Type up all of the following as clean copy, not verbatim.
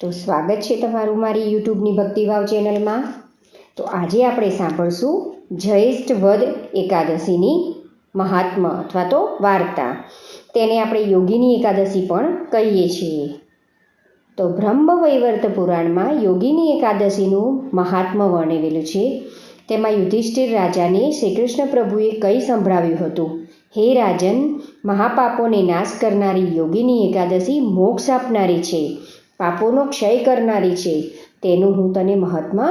તો સ્વાગત છે તમારું મારી યુટ્યુબની ભક્તિભાવ ચેનલમાં. તો આજે આપણે સાંભળશું જ્યેષ્ઠ વદ એકાદશીની મહાત્મ્ય અથવા તો વાર્તા. તેને આપણે યોગિની એકાદશી પણ કહીએ છીએ. તો બ્રહ્મવૈવર્ત પુરાણમાં યોગિની એકાદશીનું મહાત્મ્ય વર્ણવેલું છે. તેમાં યુધિષ્ઠિર રાજાને શ્રી કૃષ્ણ પ્રભુએ કંઈ સંભળાવ્યું હતું. હે રાજન, મહાપાપોને નાશ કરનારી યોગિની એકાદશી મોક્ષ આપનારી છે, પાપોનો ક્ષય કરનારી છે. તેનું હું તને મહાત્મ્ય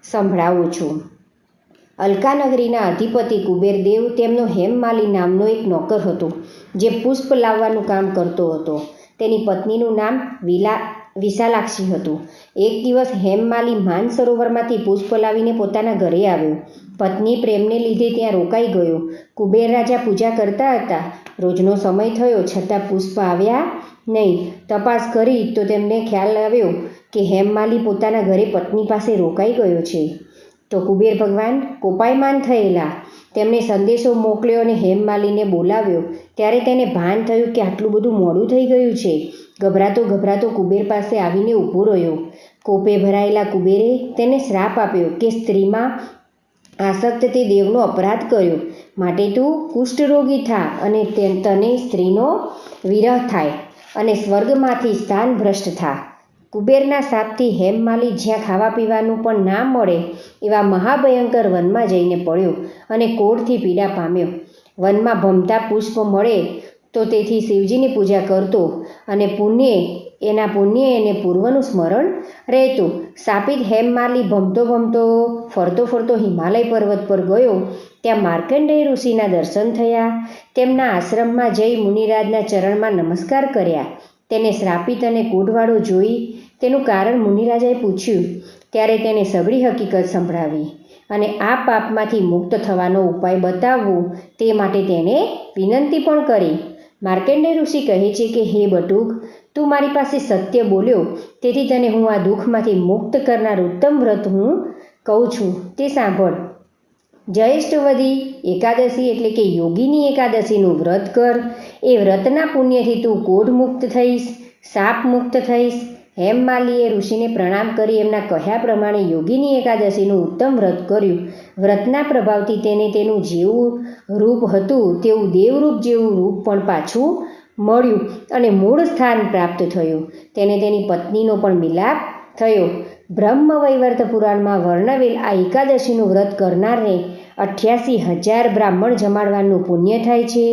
સંભળાવું છું. અલકાનગરીના અધિપતિ કુબેરદેવ તેમનો હેમમાલી નામનો એક નોકર હતો, જે પુષ્પ લાવવાનું કામ કરતો હતો. તેની પત્નીનું નામ વિશાલાક્ષી હતું. એક દિવસ હેમમાલી માનસરોવરમાંથી પુષ્પ લાવીને પોતાના ઘરે આવ્યો. પત્ની પ્રેમને લીધે ત્યાં રોકાઈ ગયો. કુબેર રાજા પૂજા કરતા હતા. રોજનો સમય થયો છતાં પુષ્પ આવ્યા નહીં. તપાસ કરી તો તેમને ખ્યાલ આવ્યો કે હેમમાલી પોતાના ઘરે પત્ની પાસે રોકાઈ ગયો છે. તો કુબેર ભગવાન કોપાયમાન થયેલા. તેમણે સંદેશો મોકલ્યો અને હેમમાલીને બોલાવ્યો. ત્યારે તેને ભાન થયું કે આટલું બધું મોડું થઈ ગયું છે. ગભરાતો કુબેર પાસે આવીને ઊભો રહ્યો. કોપે ભરાયેલા કુબેરે તેને શ્રાપ આપ્યો કે સ્ત્રીમાં આસક્ત તે દેવનો અપરાધ કર્યો, માટે તું કુષ્ઠરોગી થા અને તને સ્ત્રીનો વિરહ થાય અને સ્વર્ગમાંથી સ્થાન ભ્રષ્ટ થા. કુબેરના શાપથી હેમમાલી જ્યાં ખાવા પીવાનું પણ ના મળે એવા મહાભયંકર વનમાં જઈને પડ્યો અને કોઢથી પીડા પામ્યો. વનમાં ભમતા પુષ્પ મળે તો તેથી શિવજીની પૂજા કરતો અને એના પુણ્ય એને પૂર્વનું સ્મરણ રહેતું. શાપિત હેમમાલી ભમતો ફરતો હિમાલય પર્વત પર ગયો. ત્યાં માર્કંડેય ઋષિના દર્શન થયા. તેમના આશ્રમમાં જઈ મુનિરાજના ચરણમાં નમસ્કાર કર્યા. તેને શ્રાપિત અને કોઢવાળો જોઈ તેનું કારણ મુનિરાજાએ પૂછ્યું. ત્યારે તેને સઘળી હકીકત સંભળાવી અને આ પાપમાંથી મુક્ત થવાનો ઉપાય બતાવવો તે માટે તેને વિનંતી પણ કરી. માર્કંડેય ઋષિ કહે છે કે હે બટુક, તું મારી પાસે સત્ય બોલ્યો, તેથી તને હું આ દુઃખમાંથી મુક્ત કરનાર ઉત્તમ વ્રત હું કહું છું, તે સાંભળ. જ્યેષ્ઠવદી એકાદશી એટલે કે યોગિની એકાદશીનું વ્રત કર. એ વ્રતના પુણ્યથી તું કોઢ મુક્ત થઈશ, શાપ મુક્ત થઈશ. હેમમાલીએ ઋષિને પ્રણામ કરી એમના કહ્યા પ્રમાણે યોગિની એકાદશીનું ઉત્તમ વ્રત કર્યું. વ્રતના પ્રભાવથી તેને તેનું જેવું રૂપ હતું તેવું દેવરૂપ જેવું રૂપ પણ પાછું મળ્યું અને મૂળ સ્થાન પ્રાપ્ત થયું. તેને તેની પત્નીનો પણ મિલાપ થયો. બ્રહ્મવૈવર્ત પુરાણમાં વર્ણવેલ આ એકાદશીનું વ્રત કરનારને 88,000 બ્રાહ્મણ જમાડવાનું પુણ્ય થાય છે,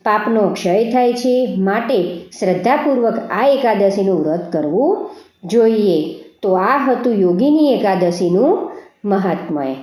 પાપનો ક્ષય થાય છે. માટે શ્રદ્ધાપૂર્વક આ એકાદશીનું વ્રત કરવું જોઈએ. તો આ હતું યોગિની એકાદશીનું મહાત્મ્ય.